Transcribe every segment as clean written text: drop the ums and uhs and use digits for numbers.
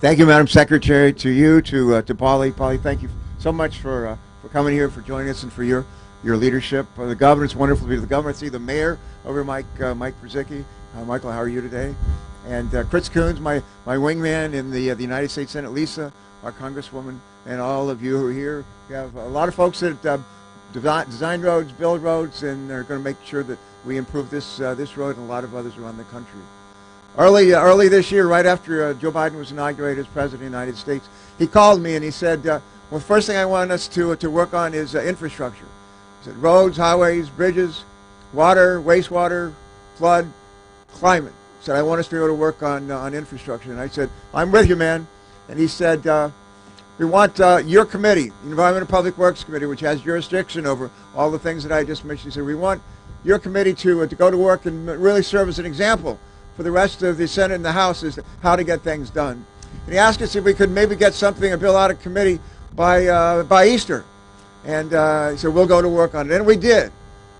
Thank you, Madam Secretary, to you, to Polly. Polly, thank you so much for coming here, for joining us, and for your leadership. The governor, it's wonderful to be with the governor. I see the mayor over, Mike Brzezicki. Michael, how are you today? And Chris Coons, my wingman in the United States Senate, Lisa, our congresswoman, and all of you who are here. We have a lot of folks that design roads, build roads, and they're going to make sure that we improve this road and a lot of others around the country. Early this year, right after Joe Biden was inaugurated as President of the United States, he called me and he said, well, the first thing I want us to work on is infrastructure. He said, roads, highways, bridges, water, wastewater, flood, climate. He said, I want us to be able to work on infrastructure. And I said, I'm with you, man. And he said, we want your committee, the Environment and Public Works Committee, which has jurisdiction over all the things that I just mentioned. He said, we want your committee to go to work and really serve as an example for the rest of the Senate and the House as to how to get things done. And he asked us if we could maybe get a bill out of committee by Easter. And he said, we'll go to work on it. And we did,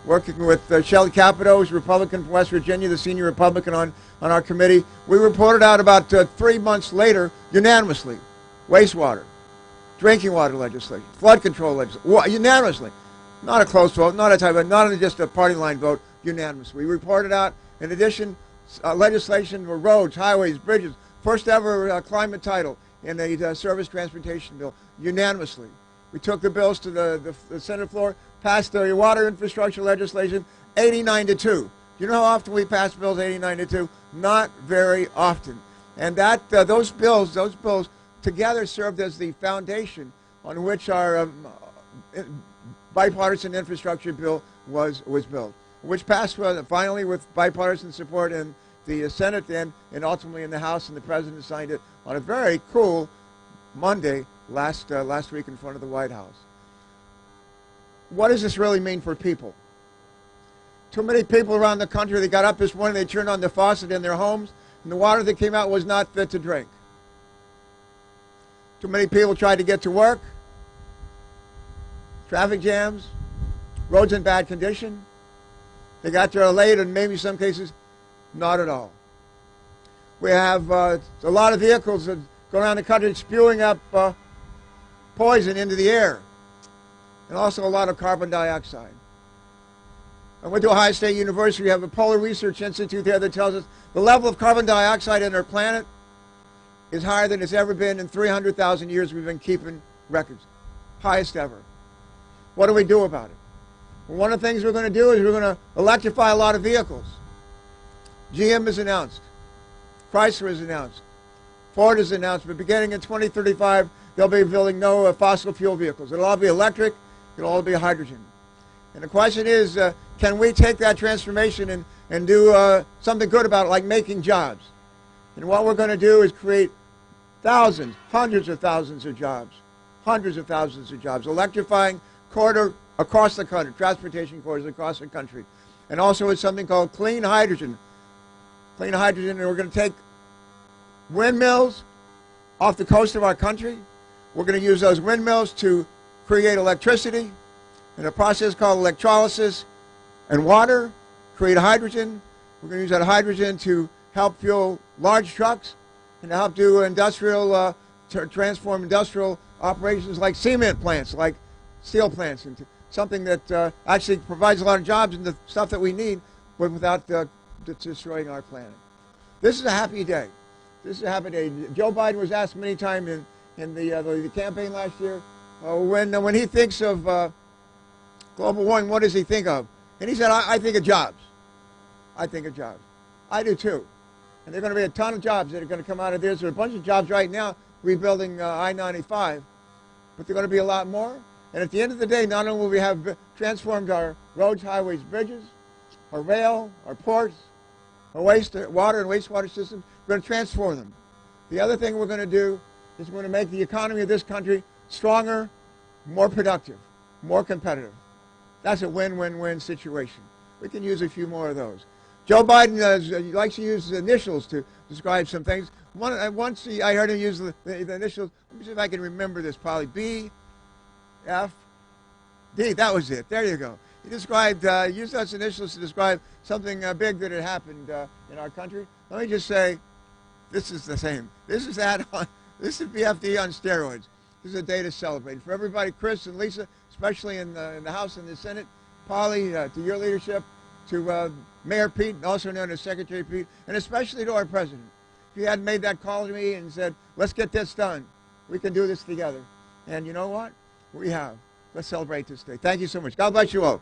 working with Shelley Capito, who's a Republican from West Virginia, the senior Republican on our committee. We reported out about 3 months later, unanimously, wastewater, drinking water legislation, flood control legislation, unanimously. Not a close vote, not a tie vote, not just a party line vote, unanimously. We reported out, in addition, legislation for roads, highways, bridges, first ever climate title in a service transportation bill, unanimously. We took the bills to the Senate floor, passed the water infrastructure legislation 89-2. Do you know how often we pass bills 89-2? Not very often. And those bills together served as the foundation on which our bipartisan infrastructure bill was built, which passed finally with bipartisan support in the Senate then, and ultimately in the House, and the President signed it on a very cool Monday last week in front of the White House. What does this really mean for people? Too many people around the country, they got up this morning, they turned on the faucet in their homes, and the water that came out was not fit to drink. Too many people tried to get to work, traffic jams, roads in bad condition. They got there late, and maybe in some cases, not at all. We have a lot of vehicles that go around the country spewing up poison into the air, and also a lot of carbon dioxide. I went to Ohio State University. We have a Polar Research Institute there that tells us the level of carbon dioxide in our planet is higher than it's ever been in 300,000 years we've been keeping records. Highest ever. What do we do about it? Well, one of the things we're going to do is we're going to electrify a lot of vehicles. GM has announced. Chrysler has announced. Ford has announced. But beginning in 2035, they'll be building no fossil fuel vehicles. It'll all be electric. It'll all be hydrogen. And the question is, can we take that transformation and do something good about it, like making jobs? And what we're going to do is create thousands, hundreds of thousands of jobs, electrifying corridor across the country, transportation corridors across the country. And also it's something called clean hydrogen. Clean hydrogen, and we're going to take windmills off the coast of our country. We're going to use those windmills to create electricity in a process called electrolysis and water, create hydrogen. We're going to use that hydrogen to help fuel large trucks and to help do industrial, transform industrial operations like cement plants, like steel plants, into something that actually provides a lot of jobs and the stuff that we need, but without destroying our planet. This is a happy day. This is a happy day. Joe Biden was asked many times in the campaign last year, when he thinks of global warming, what does he think of? And he said, I think of jobs. I think of jobs. I do too. And there are going to be a ton of jobs that are going to come out of this. There are a bunch of jobs right now rebuilding I-95, but there are going to be a lot more. And at the end of the day, not only will we have transformed our roads, highways, bridges, our rail, our ports, our water and wastewater systems, we're going to transform them. The other thing we're going to do is we're going to make the economy of this country stronger, more productive, more competitive. That's a win-win-win situation. We can use a few more of those. Joe Biden likes to use initials to describe some things. Once I heard him use the initials. Let me see if I can remember this. Probably B, F, D. That was it. There you go. He described, used those initials to describe something big that had happened in our country. Let me just say, this is the same. This is that This is BFD on steroids. This is a day to celebrate. For everybody, Chris and Lisa, especially in the House and the Senate, Polly, to your leadership, to Mayor Pete, also known as Secretary Pete, and especially to our president. If you hadn't made that call to me and said, let's get this done, we can do this together. And you know what? We have. Let's celebrate this day. Thank you so much. God bless you all.